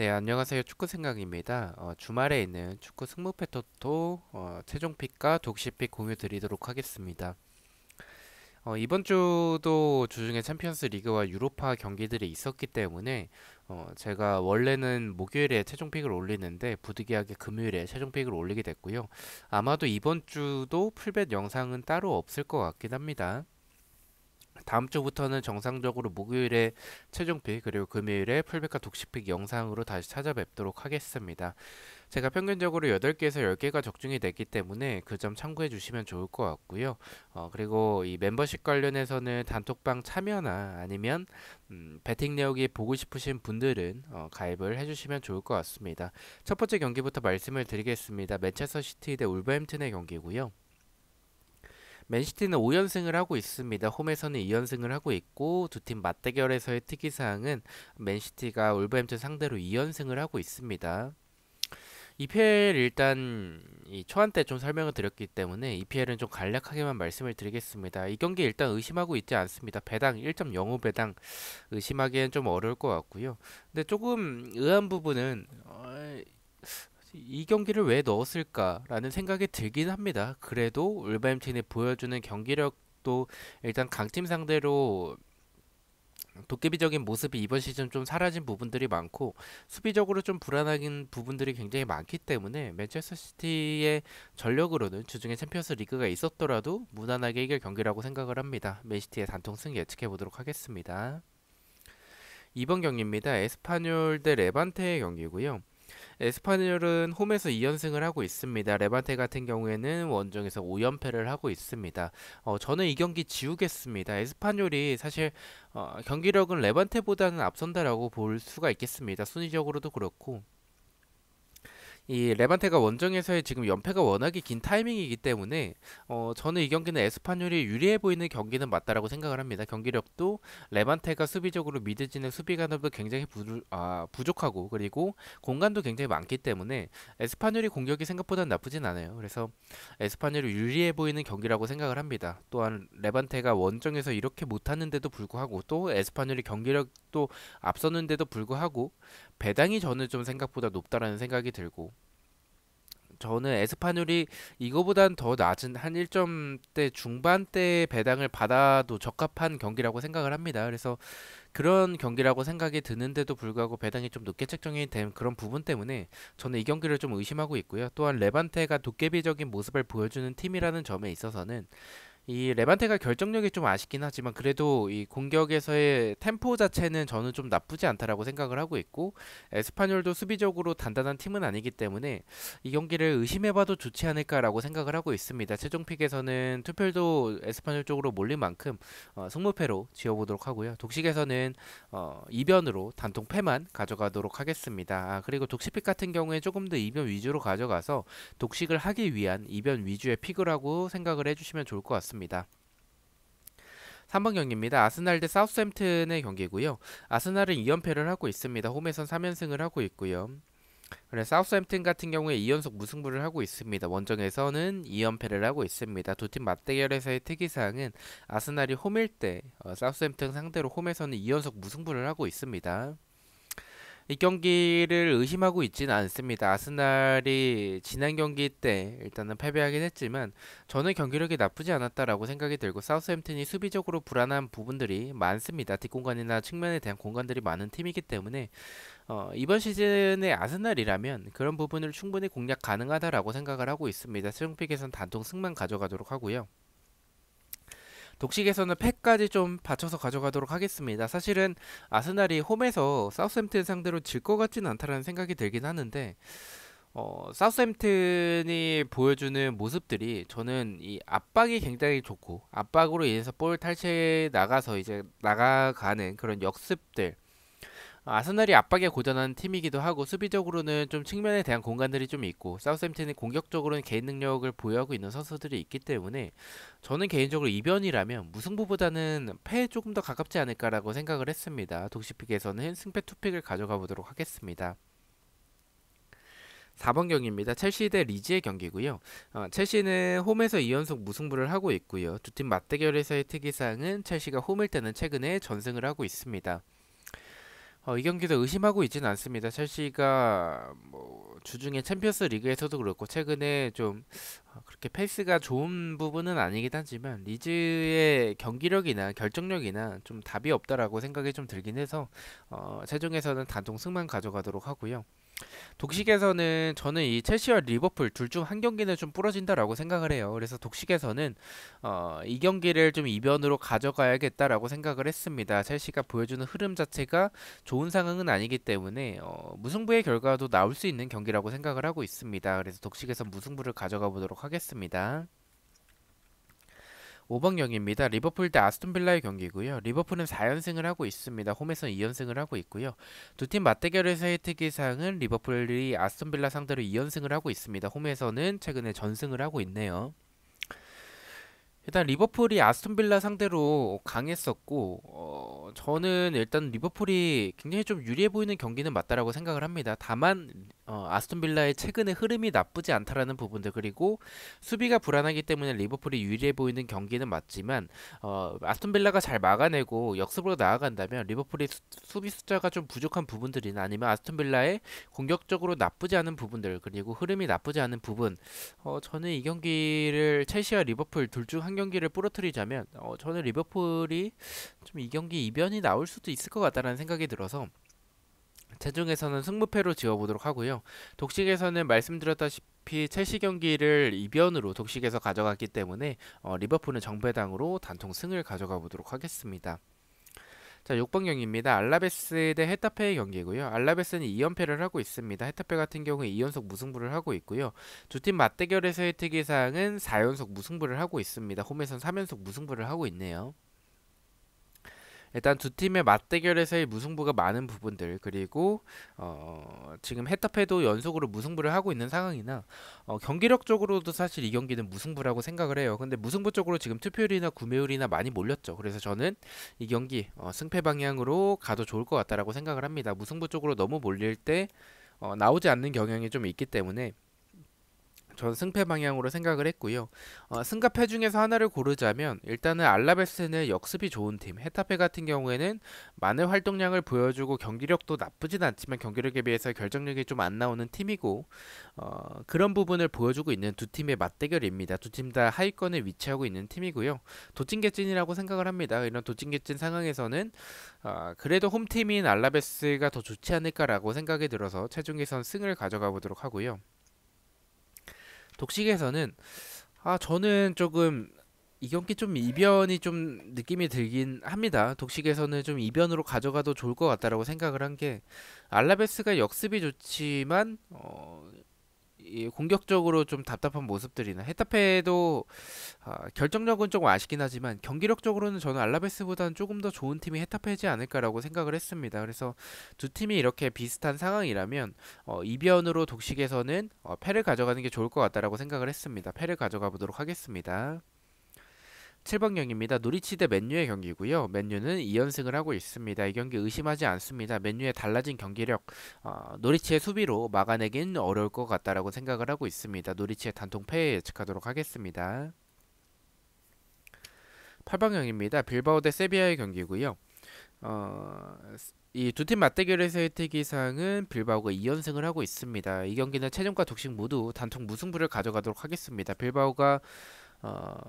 네, 안녕하세요. 축구 생각입니다. 주말에 있는 축구 승무패 토토 최종 픽과 독시 픽 공유 드리도록 하겠습니다. 이번 주도 주중에 챔피언스 리그와 유로파 경기들이 있었기 때문에 제가 원래는 목요일에 최종 픽을 올리는데 부득이하게 금요일에 최종 픽을 올리게 됐고요. 아마도 이번 주도 풀벳 영상은 따로 없을 것 같긴 합니다. 다음 주부터는 정상적으로 목요일에 최종픽 그리고 금요일에 풀백과 독식픽 영상으로 다시 찾아뵙도록 하겠습니다. 제가 평균적으로 8개에서 10개가 적중이 됐기 때문에 그 점 참고해 주시면 좋을 것 같고요. 그리고 이 멤버십 관련해서는 단톡방 참여나 아니면 배팅 내역이 보고 싶으신 분들은 가입을 해주시면 좋을 것 같습니다. 첫 번째 경기부터 말씀을 드리겠습니다. 맨체스터 시티 대 울버햄튼의 경기고요. 맨시티는 5연승을 하고 있습니다. 홈에서는 2연승을 하고 있고 두 팀 맞대결에서의 특이사항은 맨시티가 울버햄튼 상대로 2연승을 하고 있습니다. EPL 일단 이 초안 때 좀 설명을 드렸기 때문에 EPL은 좀 간략하게만 말씀을 드리겠습니다. 이 경기 일단 의심하고 있지 않습니다. 배당 1.05 배당 의심하기엔 좀 어려울 것 같고요. 근데 조금 의아한 부분은 이 경기를 왜 넣었을까라는 생각이 들긴 합니다. 그래도 울버햄튼이 보여주는 경기력도 일단 강팀 상대로 도깨비적인 모습이 이번 시즌 좀 사라진 부분들이 많고 수비적으로 좀 불안한 부분들이 굉장히 많기 때문에 맨체스터 시티의 전력으로는 주중에 챔피언스 리그가 있었더라도 무난하게 이길 경기라고 생각을 합니다. 맨시티의 단통승 예측해 보도록 하겠습니다. 이번 경기입니다. 에스파뇰 대 레반테의 경기고요. 에스파뇰은 홈에서 2연승을 하고 있습니다. 레반테 같은 경우에는 원정에서 5연패를 하고 있습니다. 저는 이 경기 지우겠습니다. 에스파뇰이 사실 경기력은 레반테보다는 앞선다라고 볼 수가 있겠습니다. 순위적으로도 그렇고 이 레반테가 원정에서의 지금 연패가 워낙에 긴 타이밍이기 때문에 저는 이 경기는 에스파뇰이 유리해 보이는 경기는 맞다라고 생각을 합니다. 경기력도 레반테가 수비적으로 미드진의 수비 간업도 굉장히 부족하고 그리고 공간도 굉장히 많기 때문에 에스파뇰이 공격이 생각보다 나쁘진 않아요. 그래서 에스파뇰이 유리해 보이는 경기라고 생각을 합니다. 또한 레반테가 원정에서 이렇게 못하는데도 불구하고 또 에스파뇰이 경기력도 앞서는데도 불구하고 배당이 저는 좀 생각보다 높다라는 생각이 들고 저는 에스파뇰이 이거보단 더 낮은 한 1점대 중반대 배당을 받아도 적합한 경기라고 생각을 합니다. 그래서 그런 경기라고 생각이 드는데도 불구하고 배당이 좀 높게 책정이 된 그런 부분 때문에 저는 이 경기를 좀 의심하고 있고요. 또한 레반테가 도깨비적인 모습을 보여주는 팀이라는 점에 있어서는 이 레반테가 결정력이 좀 아쉽긴 하지만 그래도 이 공격에서의 템포 자체는 저는 좀 나쁘지 않다라고 생각을 하고 있고 에스파뇰도 수비적으로 단단한 팀은 아니기 때문에 이 경기를 의심해봐도 좋지 않을까라고 생각을 하고 있습니다. 최종 픽에서는 투표도 에스파뇰 쪽으로 몰린 만큼 승무패로 지어보도록 하고요. 독식에서는 이변으로 단통 패만 가져가도록 하겠습니다. 그리고 독식픽 같은 경우에 조금 더 이변 위주로 가져가서 독식을 하기 위한 이변 위주의 픽이라고 생각을 해주시면 좋을 것 같습니다. 3번 경기입니다. 아스날 대 사우스햄튼의 경기고요. 아스날은 2연패를 하고 있습니다. 홈에선 3연승을 하고 있고요. 그래 사우스햄튼 같은 경우에 2연속 무승부를 하고 있습니다. 원정에서는 2연패를 하고 있습니다. 두 팀 맞대결에서의 특이사항은 아스날이 홈일 때 사우스햄튼 상대로 홈에서는 2연속 무승부를 하고 있습니다. 이 경기를 의심하고 있지는 않습니다. 아스날이 지난 경기 때 일단은 패배하긴 했지만 저는 경기력이 나쁘지 않았다라고 생각이 들고 사우스햄튼이 수비적으로 불안한 부분들이 많습니다. 뒷공간이나 측면에 대한 공간들이 많은 팀이기 때문에 이번 시즌의 아스날이라면 그런 부분을 충분히 공략 가능하다라고 생각을 하고 있습니다. 최종픽에선 단통 승만 가져가도록 하고요. 독식에서는 팩까지 좀 받쳐서 가져가도록 하겠습니다. 사실은 아스날이 홈에서 사우스햄튼 상대로 질 것 같지는 않다라는 생각이 들긴 하는데 사우스햄튼이 보여주는 모습들이 저는 이 압박이 굉장히 좋고 압박으로 인해서 볼 탈취해 나가서 이제 나가가는 그런 역습들 아스날이 압박에 고전한 팀이기도 하고 수비적으로는 좀 측면에 대한 공간들이 좀 있고 사우스햄튼이 공격적으로는 개인 능력을 보유하고 있는 선수들이 있기 때문에 저는 개인적으로 이변이라면 무승부보다는 패에 조금 더 가깝지 않을까라고 생각을 했습니다. 독시픽에서는 승패 투픽을 가져가 보도록 하겠습니다. 4번 경기입니다. 첼시 대 리즈의 경기고요. 첼시는 홈에서 2연속 무승부를 하고 있고요. 두 팀 맞대결에서의 특이사항은 첼시가 홈일 때는 최근에 전승을 하고 있습니다. 이 경기도 의심하고 있지는 않습니다. 첼시가 뭐 주중에 챔피언스 리그에서도 그렇고 최근에 좀 그렇게 페이스가 좋은 부분은 아니긴 하지만 리즈의 경기력이나 결정력이나 좀 답이 없다라고 생각이 좀 들긴 해서 최종에서는 단통 승만 가져가도록 하고요. 독식에서는 저는 이 첼시와 리버풀 둘 중 한 경기는 좀 부러진다라고 생각을 해요. 그래서 독식에서는 이 경기를 좀 이변으로 가져가야겠다라고 생각을 했습니다. 첼시가 보여주는 흐름 자체가 좋은 상황은 아니기 때문에 무승부의 결과도 나올 수 있는 경기라고 생각을 하고 있습니다. 그래서 독식에서 무승부를 가져가 보도록 하겠습니다. 5번경입니다. 리버풀 대 아스톤빌라의 경기고요. 리버풀은 4연승을 하고 있습니다. 홈에서는 2연승을 하고 있고요. 두 팀 맞대결에서의 특이사항은 리버풀이 아스톤빌라 상대로 2연승을 하고 있습니다. 홈에서는 최근에 전승을 하고 있네요. 일단 리버풀이 아스톤 빌라 상대로 강했었고 저는 일단 리버풀이 굉장히 좀 유리해 보이는 경기는 맞다라고 생각을 합니다. 다만 아스톤 빌라의 최근의 흐름이 나쁘지 않다라는 부분들 그리고 수비가 불안하기 때문에 리버풀이 유리해 보이는 경기는 맞지만 아스톤 빌라가 잘 막아내고 역습으로 나아간다면 리버풀이 수비 숫자가 좀 부족한 부분들이나 아니면 아스톤 빌라의 공격적으로 나쁘지 않은 부분들 그리고 흐름이 나쁘지 않은 부분 저는 이 경기를 첼시와 리버풀 둘 중 한 경기를 부러뜨리자면 저는 리버풀이 좀 이 경기 이변이 나올 수도 있을 것 같다는 생각이 들어서 최종에서는 승부패로 지어보도록 하고요. 독식에서는 말씀드렸다시피 첼시 경기를 이변으로 독식에서 가져갔기 때문에 리버풀은 정배당으로 단통 승을 가져가 보도록 하겠습니다. 자, 6번 경기입니다. 알라베스 대 헤타페의 경기고요. 알라베스는 2연패를 하고 있습니다. 헤타페 같은 경우에 2연속 무승부를 하고 있고요. 두 팀 맞대결에서의 특이사항은 4연속 무승부를 하고 있습니다. 홈에선 3연속 무승부를 하고 있네요. 일단 두 팀의 맞대결에서의 무승부가 많은 부분들 그리고 지금 헤타페도 연속으로 무승부를 하고 있는 상황이나 경기력적으로도 사실 이 경기는 무승부라고 생각을 해요. 근데 무승부 쪽으로 지금 투표율이나 구매율이나 많이 몰렸죠. 그래서 저는 이 경기 승패 방향으로 가도 좋을 것 같다라고 생각을 합니다. 무승부 쪽으로 너무 몰릴 때 나오지 않는 경향이 좀 있기 때문에 전 승패 방향으로 생각을 했고요. 승과 패 중에서 하나를 고르자면 일단은 알라베스는 역습이 좋은 팀, 헤타페 같은 경우에는 많은 활동량을 보여주고 경기력도 나쁘진 않지만 경기력에 비해서 결정력이 좀 안 나오는 팀이고 그런 부분을 보여주고 있는 두 팀의 맞대결입니다. 두 팀 다 하위권에 위치하고 있는 팀이고요. 도찐개찐이라고 생각을 합니다. 이런 도찐개찐 상황에서는 그래도 홈팀인 알라베스가 더 좋지 않을까라고 생각이 들어서 최종에선 승을 가져가 보도록 하고요. 독식에서는 저는 조금 이 경기 좀 이변이 좀 느낌이 들긴 합니다. 독식에서는 좀 이변으로 가져가도 좋을 것 같다라고 생각을 한 게 알라베스가 역습이 좋지만 이 공격적으로 좀 답답한 모습들이나 헤타페도 결정력은 조금 아쉽긴 하지만 경기력적으로는 저는 알라베스보다는 조금 더 좋은 팀이 헤타페지 않을까라고 생각을 했습니다. 그래서 두 팀이 이렇게 비슷한 상황이라면 이변으로 독식에서는 패를 가져가는 게 좋을 것 같다라고 생각을 했습니다. 패를 가져가 보도록 하겠습니다. 7번 경기입니다. 노리치 대 맨유의 경기고요. 맨유는 2연승을 하고 있습니다. 이 경기 의심하지 않습니다. 맨유의 달라진 경기력, 노리치의 수비로 막아내긴 어려울 것 같다라고 생각을 하고 있습니다. 노리치의 단통 패에 예측하도록 하겠습니다. 8번 경기입니다. 빌바오 대 세비야의 경기고요. 이 두 팀 맞대결에서의 특이사항은 빌바오가 2연승을 하고 있습니다. 이 경기는 최종과 독식 모두 단통 무승부를 가져가도록 하겠습니다. 빌바오가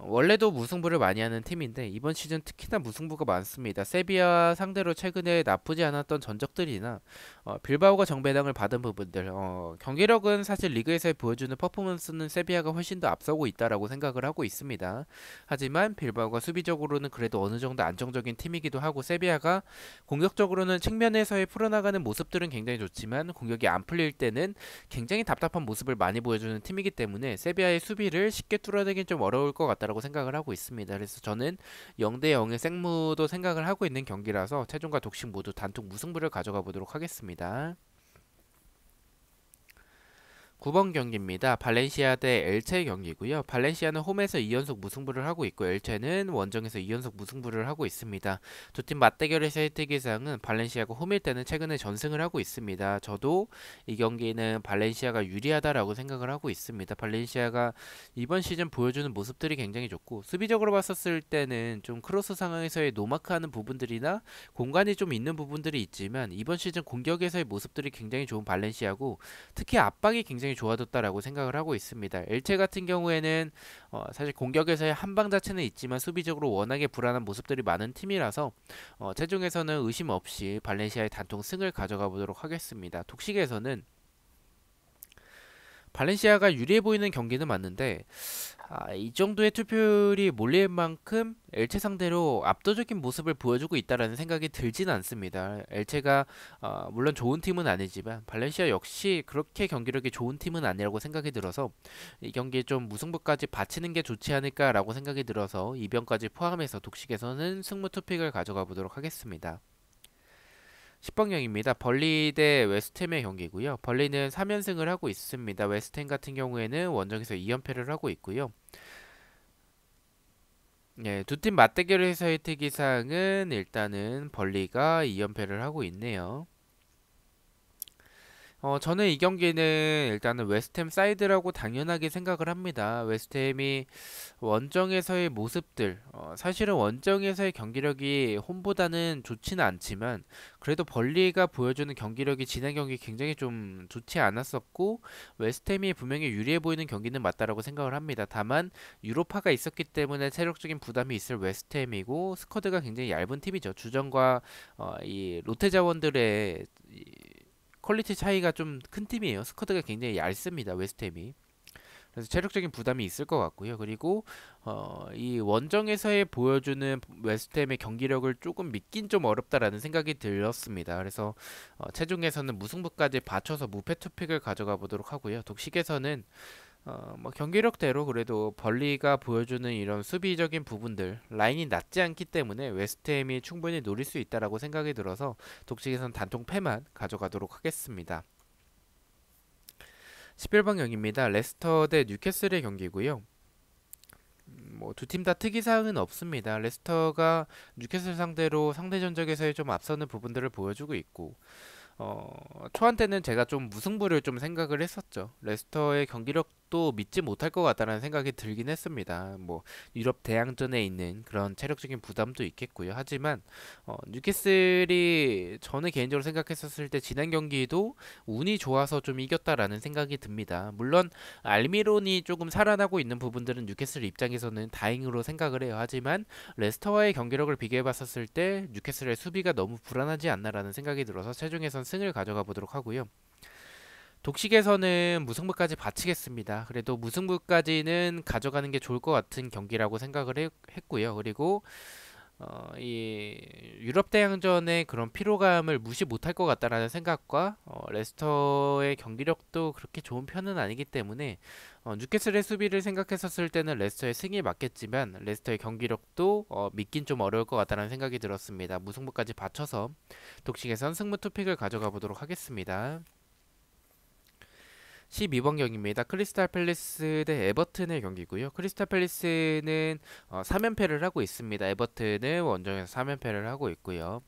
원래도 무승부를 많이 하는 팀인데 이번 시즌 특히나 무승부가 많습니다. 세비야 상대로 최근에 나쁘지 않았던 전적들이나 빌바오가 정배당을 받은 부분들 경기력은 사실 리그에서 보여주는 퍼포먼스는 세비야가 훨씬 더 앞서고 있다라고 생각을 하고 있습니다. 하지만 빌바오가 수비적으로는 그래도 어느 정도 안정적인 팀이기도 하고 세비야가 공격적으로는 측면에서의 풀어나가는 모습들은 굉장히 좋지만 공격이 안 풀릴 때는 굉장히 답답한 모습을 많이 보여주는 팀이기 때문에 세비야의 수비를 쉽게 뚫어내긴 좀 어려울 것 같다라고 생각을 하고 있습니다. 그래서 저는 0대 0의 생무도 생각을 하고 있는 경기라서 최종과 독식 모두 단통 무승부를 가져가 보도록 하겠습니다. 9번 경기입니다. 발렌시아 대 엘체 경기고요. 발렌시아는 홈에서 2연속 무승부를 하고 있고 엘체는 원정에서 2연속 무승부를 하고 있습니다. 두 팀 맞대결에서의 특이사항은 발렌시아가 홈일 때는 최근에 전승을 하고 있습니다. 저도 이 경기는 발렌시아가 유리하다라고 생각을 하고 있습니다. 발렌시아가 이번 시즌 보여주는 모습들이 굉장히 좋고 수비적으로 봤었을 때는 좀 크로스 상황에서의 노마크하는 부분들이나 공간이 좀 있는 부분들이 있지만 이번 시즌 공격에서의 모습들이 굉장히 좋은 발렌시아고 특히 압박이 굉장히 좋아졌다라고 생각을 하고 있습니다. 엘체 같은 경우에는 사실 공격에서의 한방 자체는 있지만 수비적으로 워낙에 불안한 모습들이 많은 팀이라서 최종에서는 의심 없이 발렌시아의 단통 승을 가져가 보도록 하겠습니다. 독식에서는 발렌시아가 유리해 보이는 경기는 맞는데 이 정도의 투표율이 몰릴 만큼 엘체 상대로 압도적인 모습을 보여주고 있다라는 생각이 들진 않습니다. 엘체가 물론 좋은 팀은 아니지만 발렌시아 역시 그렇게 경기력이 좋은 팀은 아니라고 생각이 들어서 이 경기에 좀 무승부까지 바치는 게 좋지 않을까라고 생각이 들어서 이변까지 포함해서 독식에서는 승무 투픽을 가져가 보도록 하겠습니다. 10번경입니다. 벌리 대 웨스트햄의 경기고요. 벌리는 3연승을 하고 있습니다. 웨스트햄 같은 경우에는 원정에서 2연패를 하고 있고요. 예, 두 팀 맞대결에서의 특이사항은 일단은 벌리가 2연패를 하고 있네요. 저는 이 경기는 일단은 웨스트햄 사이드라고 당연하게 생각을 합니다. 웨스트햄이 원정에서의 모습들, 사실은 원정에서의 경기력이 홈보다는 좋지는 않지만 그래도 벌리가 보여주는 경기력이 지난 경기 굉장히 좀 좋지 않았었고 웨스트햄이 분명히 유리해 보이는 경기는 맞다라고 생각을 합니다. 다만 유로파가 있었기 때문에 체력적인 부담이 있을 웨스트햄이고 스쿼드가 굉장히 얇은 팀이죠. 주전과 이 롯데 자원들의 퀄리티 차이가 좀 큰 팀이에요. 스쿼드가 굉장히 얇습니다. 웨스트햄이. 그래서 체력적인 부담이 있을 것 같고요. 그리고 이 원정에서의 보여주는 웨스트햄의 경기력을 조금 믿긴 좀 어렵다라는 생각이 들었습니다. 그래서 최종에서는 무승부까지 받쳐서 무패 투픽을 가져가 보도록 하고요. 독식에서는 뭐 경기력대로 그래도 벌리가 보여주는 이런 수비적인 부분들 라인이 낮지 않기 때문에 웨스트햄이 충분히 노릴 수 있다라고 생각이 들어서 독식에선 단통 패만 가져가도록 하겠습니다. 11번 경기입니다. 레스터 대 뉴캐슬의 경기고요. 뭐 두 팀 다 특이사항은 없습니다. 레스터가 뉴캐슬 상대로 상대 전적에서의 좀 앞서는 부분들을 보여주고 있고 초반 때는 제가 좀 무승부를 좀 생각을 했었죠. 레스터의 경기력도 믿지 못할 것 같다는 생각이 들긴 했습니다. 뭐 유럽 대항전에 있는 그런 체력적인 부담도 있겠고요. 하지만 뉴캐슬이 저는 개인적으로 생각했었을 때 지난 경기도 운이 좋아서 좀 이겼다라는 생각이 듭니다. 물론 알미론이 조금 살아나고 있는 부분들은 뉴캐슬 입장에서는 다행으로 생각을 해요. 하지만 레스터와의 경기력을 비교해봤었을 때 뉴캐슬의 수비가 너무 불안하지 않나라는 생각이 들어서 최종에선 승을 가져가 보도록 하고요. 독식에서는 무승부까지 바치겠습니다. 그래도 무승부까지는 가져가는 게 좋을 것 같은 경기라고 생각을 했고요. 그리고 이 유럽 대항전의 그런 피로감을 무시 못할 것 같다라는 생각과 레스터의 경기력도 그렇게 좋은 편은 아니기 때문에 뉴캐슬의 수비를 생각했었을 때는 레스터의 승이 맞겠지만 레스터의 경기력도 믿긴 좀 어려울 것 같다는 생각이 들었습니다. 무승부까지 받쳐서 독식에선 승부 투픽을 가져가 보도록 하겠습니다. 12번 경기입니다. 크리스탈 팰리스 대 에버튼의 경기고요. 크리스탈 팰리스는 3연패를 하고 있습니다. 에버튼은 원정에서 3연패를 하고 있고요.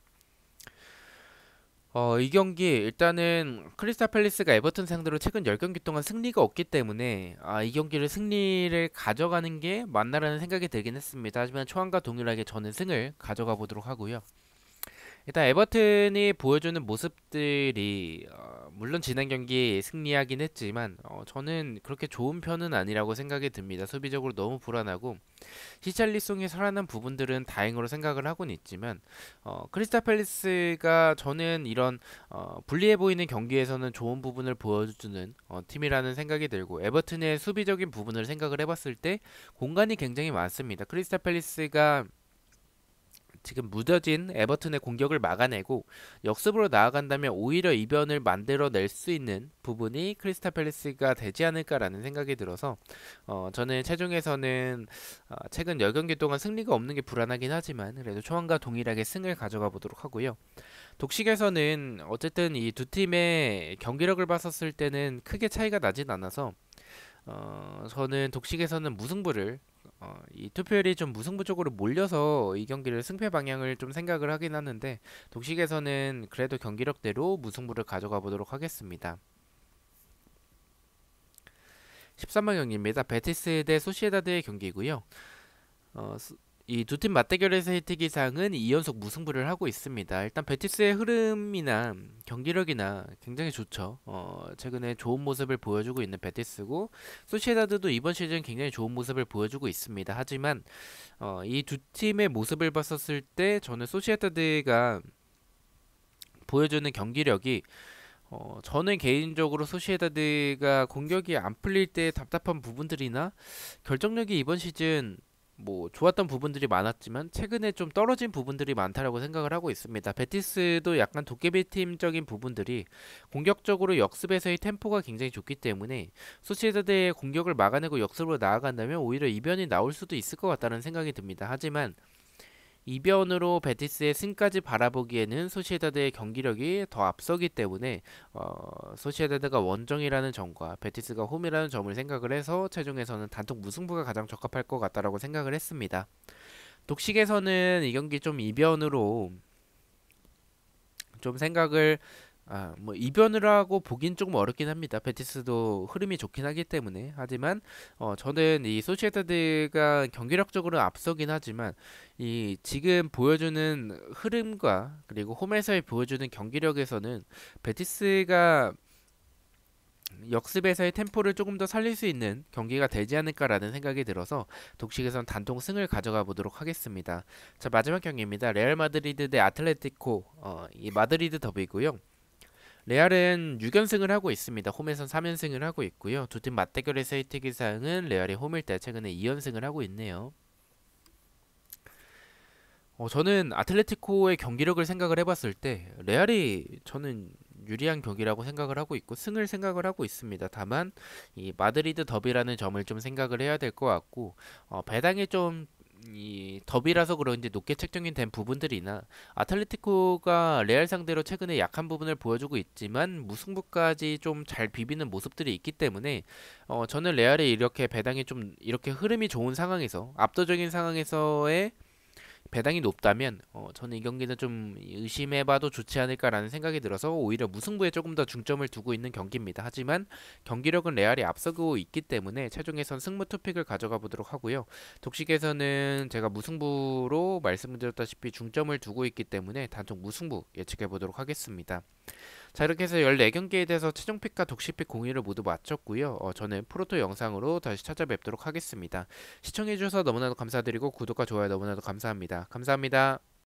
이 경기 일단은 크리스탈 팰리스가 에버튼 상대로 최근 10경기 동안 승리가 없기 때문에 이 경기를 승리를 가져가는 게 맞나라는 생각이 들긴 했습니다. 하지만 초안과 동일하게 저는 승을 가져가 보도록 하고요. 일단 에버튼이 보여주는 모습들이 물론 지난 경기 승리하긴 했지만 저는 그렇게 좋은 편은 아니라고 생각이 듭니다. 수비적으로 너무 불안하고 히샬리송이 살아난 부분들은 다행으로 생각을 하고는 있지만 크리스탈 팰리스가 저는 이런 불리해 보이는 경기에서는 좋은 부분을 보여주는 팀이라는 생각이 들고 에버튼의 수비적인 부분을 생각을 해봤을 때 공간이 굉장히 많습니다. 크리스탈 팰리스가 지금 무뎌진 에버튼의 공격을 막아내고 역습으로 나아간다면 오히려 이변을 만들어낼 수 있는 부분이 크리스탈 팰리스가 되지 않을까라는 생각이 들어서 저는 최종에서는 최근 10경기 동안 승리가 없는 게 불안하긴 하지만 그래도 초안과 동일하게 승을 가져가 보도록 하고요. 독식에서는 어쨌든 이 두 팀의 경기력을 봤었을 때는 크게 차이가 나진 않아서 저는 독식에서는 무승부를 이 투표율이 좀 무승부 쪽으로 몰려서 이 경기를 승패 방향을 좀 생각을 하긴 하는데 독식에서는 그래도 경기력대로 무승부를 가져가 보도록 하겠습니다. 13번 경기입니다. 베티스 대 소시에다드의 경기고요. 이 두 팀 맞대결에서의 특이사항은 2연속 무승부를 하고 있습니다. 일단 베티스의 흐름이나 경기력이나 굉장히 좋죠. 최근에 좋은 모습을 보여주고 있는 베티스고 소시에다드도 이번 시즌 굉장히 좋은 모습을 보여주고 있습니다. 하지만 이 두 팀의 모습을 봤었을 때 저는 소시에다드가 보여주는 경기력이 저는 개인적으로 소시에다드가 공격이 안 풀릴 때 답답한 부분들이나 결정력이 이번 시즌 뭐 좋았던 부분들이 많았지만 최근에 좀 떨어진 부분들이 많다라고 생각을 하고 있습니다. 베티스도 약간 도깨비 팀적인 부분들이 공격적으로 역습에서의 템포가 굉장히 좋기 때문에 소시에다드의 공격을 막아내고 역습으로 나아간다면 오히려 이변이 나올 수도 있을 것 같다는 생각이 듭니다. 하지만 이변으로 베티스의 승까지 바라보기에는 소시에다드의 경기력이 더 앞서기 때문에 소시에다드가 원정이라는 점과 베티스가 홈이라는 점을 생각을 해서 최종에서는 단독 무승부가 가장 적합할 것 같다라고 생각을 했습니다. 독식에서는 이 경기 좀 이변으로 좀 생각을 뭐 이변을 하고 보긴 조금 어렵긴 합니다. 베티스도 흐름이 좋긴 하기 때문에. 하지만 저는 이 소시에다드가 경기력적으로 앞서긴 하지만 이 지금 보여주는 흐름과 그리고 홈에서의 보여주는 경기력에서는 베티스가 역습에서의 템포를 조금 더 살릴 수 있는 경기가 되지 않을까라는 생각이 들어서 독식에선 단통 승을 가져가 보도록 하겠습니다. 자, 마지막 경기입니다. 레알 마드리드 대 아틀레티코, 이 마드리드 더비고요. 레알은 6연승을 하고 있습니다. 홈에선 3연승을 하고 있고요. 두 팀 맞대결에서의 특이사항은 레알이 홈일 때 최근에 2연승을 하고 있네요. 저는 아틀레티코의 경기력을 생각을 해봤을 때 레알이 저는 유리한 경기라고 생각을 하고 있고 승을 생각을 하고 있습니다. 다만 이 마드리드 더비라는 점을 좀 생각을 해야 될 것 같고 배당이 좀 이 더비라서 그런지 높게 책정이 된 부분들이나 아틀레티코가 레알 상대로 최근에 약한 부분을 보여주고 있지만 무승부까지 좀 잘 비비는 모습들이 있기 때문에 저는 레알이 이렇게 배당이 좀 이렇게 흐름이 좋은 상황에서 압도적인 상황에서의 배당이 높다면 저는 이 경기는 좀 의심해봐도 좋지 않을까라는 생각이 들어서 오히려 무승부에 조금 더 중점을 두고 있는 경기입니다. 하지만 경기력은 레알이 앞서고 있기 때문에 최종에선 승부 투픽을 가져가 보도록 하고요. 독식에서는 제가 무승부로 말씀드렸다시피 중점을 두고 있기 때문에 단독 무승부 예측해 보도록 하겠습니다. 자, 이렇게 해서 14경기에 대해서 최종픽과 독식픽 공유를 모두 마쳤고요. 저는 프로토 영상으로 다시 찾아뵙도록 하겠습니다. 시청해주셔서 너무나도 감사드리고 구독과 좋아요 너무나도 감사합니다. 감사합니다.